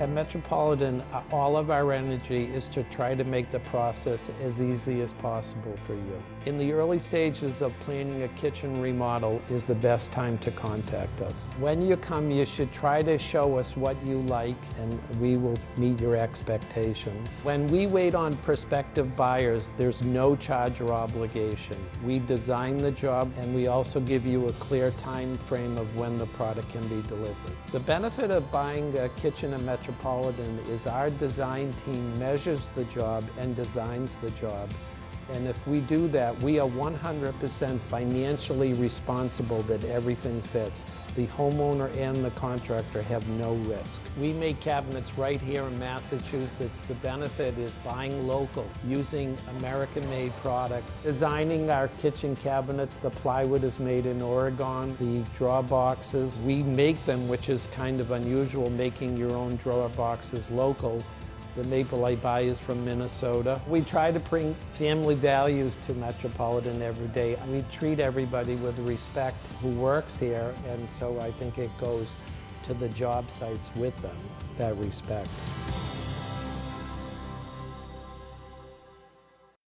At Metropolitan, all of our energy is to try to make the process as easy as possible for you. In the early stages of planning a kitchen remodel is the best time to contact us. When you come, you should try to show us what you like, and we will meet your expectations. When we wait on prospective buyers, there's no charge or obligation. We design the job, and we also give you a clear time frame of when the product can be delivered. The benefit of buying a kitchen at Metropolitan is our design team measures the job and designs the job. And if we do that, we are 100% financially responsible that everything fits. The homeowner and the contractor have no risk. We make cabinets right here in Massachusetts. The benefit is buying local, using American-made products. Designing our kitchen cabinets, the plywood is made in Oregon. The drawer boxes, we make them, which is kind of unusual, making your own drawer boxes local. The maple I buy is from Minnesota. We try to bring family values to Metropolitan every day. We treat everybody with respect who works here, and so I think it goes to the job sites with them, that respect.